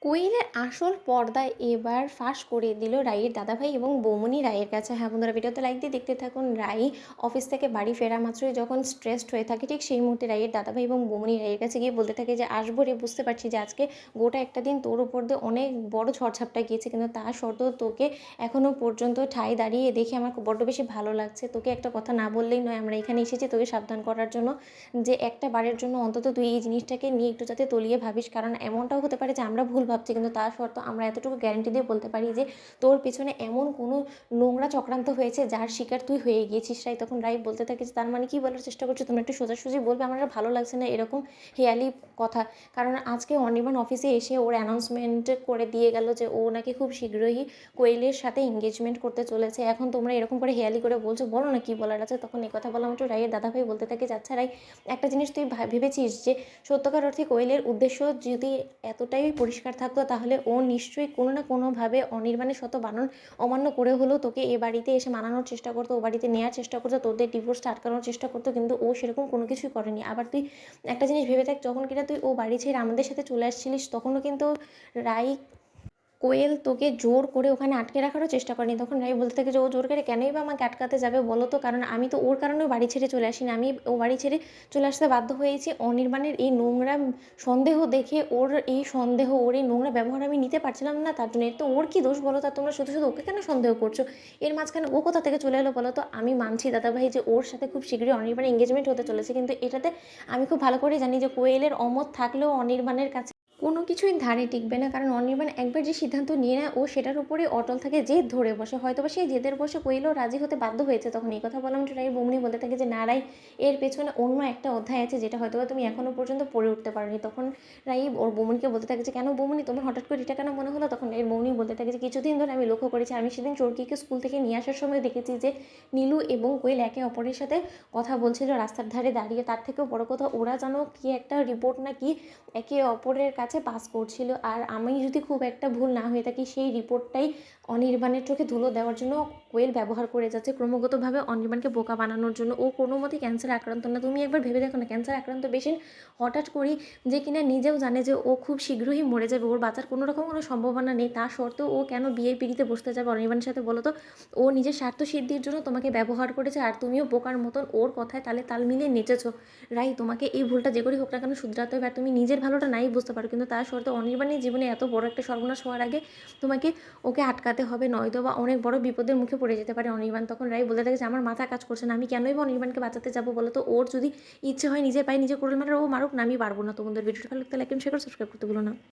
কোয়েলের আসল পর্দা এবার ফাঁস করে দিল রাইয়ের দাদাভাই এবং বৌমনি রায়ের কাছে। হ্যাঁ বন্ধুরা, ভিডিওতে লাইক দিয়ে দেখতে থাকুন। রাই অফিস থেকে বাড়ি ফেরা মাত্রই যখন স্ট্রেসড হয়ে থাকে, ঠিক সেই মুহূর্তে রাইয়ের দাদাভাই এবং বৌমনি রায়ের কাছে গিয়ে বলতে থাকে যে আসবো রে, বুঝতে পারছি যে আজকে গোটা একটা দিন তোর উপর দিয়ে অনেক বড় ঝড়ঝাপটা গিয়েছে, কিন্তু তা সত্ত্বেও তোকে এখনও পর্যন্ত ঠাঁই দাঁড়িয়ে দেখে আমার খুব বড্ড বেশি ভালো লাগছে। তোকে একটা কথা না বললেই নয়, আমরা এখানে এসেছি তোকে সাবধান করার জন্য, যে একটা বারের জন্য অন্তত তুই এই জিনিসটাকে নিয়ে একটু যাতে তলিয়ে ভাবিস, কারণ এমনটাও হতে পারে যে আমরা ভুল ভাবছি, কিন্তু তা সত্ত্বেও আমরা এতটুকু গ্যারান্টি দিয়ে বলতে পারি যে তোর পেছনে এমন কোনো নোংরা চক্রান্ত হয়েছে যার শিকার তুই হয়ে গিয়েছিস। রাই তখন রাই বলতে থাকে যে তার মানে কি বলার চেষ্টা করছো, তোমরা একটু সোজাসুজি বলবে, আমার আর ভালো লাগছে না এরকম হেয়ালি কথা। কারণ আজকে অনির্বাণ অফিসে এসে ওর অ্যানাউন্সমেন্ট করে দিয়ে গেল যে ও নাকি খুব শীঘ্রই কোয়েলের সাথে এঙ্গেজমেন্ট করতে চলেছে। এখন তোমরা এরকম করে হেয়ালি করে বলছো, বলো না কি বলার আছে। তখন এই কথা বলা মাত্র রাইয়ের দাদাভাই বলতে থাকে যে আচ্ছা রাই, একটা জিনিস তুই ভেবেছিস যে সত্যকার অর্থে কোয়েলের উদ্দেশ্য যদি এতটাই পরিষ্কার থাকতো, তাহলে ও নিশ্চয়ই কোনো না কোনোভাবে অনির্বাণের শত বারণ অমান্য করে হলেও তোকে এ বাড়িতে এসে মানানোর চেষ্টা করতো, ও বাড়িতে নেওয়ার চেষ্টা করতো, তোদের ডিভোর্সটা আটকানোর চেষ্টা করতো, কিন্তু ও সেরকম কোনো কিছুই করেনি। আবার তুই একটা জিনিস ভেবে দেখ, যখন কিনা তুই ও বাড়ি ছেড়ে আমাদের সাথে চলে আসছিলিস, তখনও কিন্তু রাই কোয়েল তোকে জোর করে ওখানে আটকে রাখারও চেষ্টা করেনি। তখন রাই বলতে থাকে যে ও জোর করে কেনই বা আমাকে আটকাতে যাবে বলো তো, কারণ আমি তো ওর কারণেও বাড়ি ছেড়ে চলে আসিনি, আমি ও বাড়ি ছেড়ে চলে আসতে বাধ্য হয়েছি অনির্বাণের এই নোংরা সন্দেহ দেখে। ওর এই সন্দেহ, ওর এই নোংরা ব্যবহার আমি নিতে পারছিলাম না, তার জন্য। এর তো ওর কী দোষ বলো, তা তোমরা শুধু শুধু ওকে কেন সন্দেহ করছো? এর মাঝখানে ও কোথা থেকে চলে এলো বলো তো? আমি মানছি দাদাভাই যে ওর সাথে খুব শীঘ্রই অনির্বাণের এঙ্গেজমেন্ট হতে চলেছে, কিন্তু এটাতে আমি খুব ভালো করে জানি যে কোয়েলের অমত থাকলেও অনির্বাণের কাছে কোনো কিছুই ধারে টিকবে না, কারণ অনির্বাণ একবার যে সিদ্ধান্ত নিয়ে নেয় ও সেটার উপরে অটল থাকে, জেদ ধরে বসে। হয়তো বা সেই জেদের বসে কোয়েলও রাজি হতে বাধ্য হয়েছে। তখন এই কথা বললাম যে রাই বমনি বলতে থাকে যে না রাই, এর পেছনে অন্য একটা অধ্যায় আছে যেটা হয়তো বা তুমি এখনও পর্যন্ত পড়ে উঠতে পারোনি। তখন রাই ওর বমনিকে বলতে থাকে যে কেন বমনি, তোমার হঠাৎ করে এটা কেন মনে হলো? তখন এর বমনি বলতে থাকে যে কিছুদিন ধরে আমি লক্ষ্য করেছি, আমি সেদিন চোরকিকে স্কুল থেকে নিয়ে আসার সময় দেখেছি যে নীলু এবং কোয়েল একে অপরের সাথে কথা বলছিল রাস্তার ধারে দাঁড়িয়ে। তার থেকেও বড় কথা, ওরা যেন কি একটা রিপোর্ট না কি একে অপরের কাছে পাস করছিল, আর আমি যদি খুব একটা ভুল না হয়ে থাকি, সেই রিপোর্টটাই অনির্বাণের চোখে ধুলো দেওয়ার জন্য কোয়েল ব্যবহার করে যাচ্ছে, ক্রমাগতভাবে অনির্বাণকে বোকা বানানোর জন্য। ও কোনো মতেই ক্যান্সার আক্রান্ত না। তুমি একবার ভেবে দেখো না, ক্যান্সার আক্রান্ত পেশেন্ট হঠাৎ করেই যে কিনা নিজেও জানে যে ও খুব শীঘ্রই মরে যাবে, ওর বাঁচার কোনো রকম কোনো সম্ভাবনা নেই, তা সত্ত্বেও ও কেন বিয়ে পিড়িতে বসতে যাবে অনির্বাণের সাথে বলো তো? ও নিজের স্বার্থ সিদ্ধির জন্য তোমাকে ব্যবহার করেছে, আর তুমিও বোকার মতন ওর কথায় তালে তাল মিলিয়ে নেচেছো। রাই, তোমাকে এই ভুলটা যে করেই হোক না কেন শুধরাতে হবে, আর তুমি নিজের ভালোটা নাই বুঝতে পারো, কিন্তু তার সত্ত্বেও অনির্বাণের জীবনে এত বড় একটা সর্বনাশ হওয়ার আগে তোমাকে ওকে আটকাতে হবে, নয়তো বা অনেক বড় বিপদের মুখে পড়ে যেতে পারে অনির্বাণ। তখন রাই বলতে থাকে যে আমার মাথা কাজ করছে না, আমি কেনই বা অনির্বাণকে বাঁচাতে যাবো বলো তো? ওর যদি ইচ্ছে হয় নিজের পায়ে নিজে কোড়াল মারার, ও মারুক না, আমি পারবো না। তোমাদের ভিডিওটা ভালো লাগলে লাইক এন্ড শেয়ার করে সাবস্ক্রাইব করতে ভুলো না।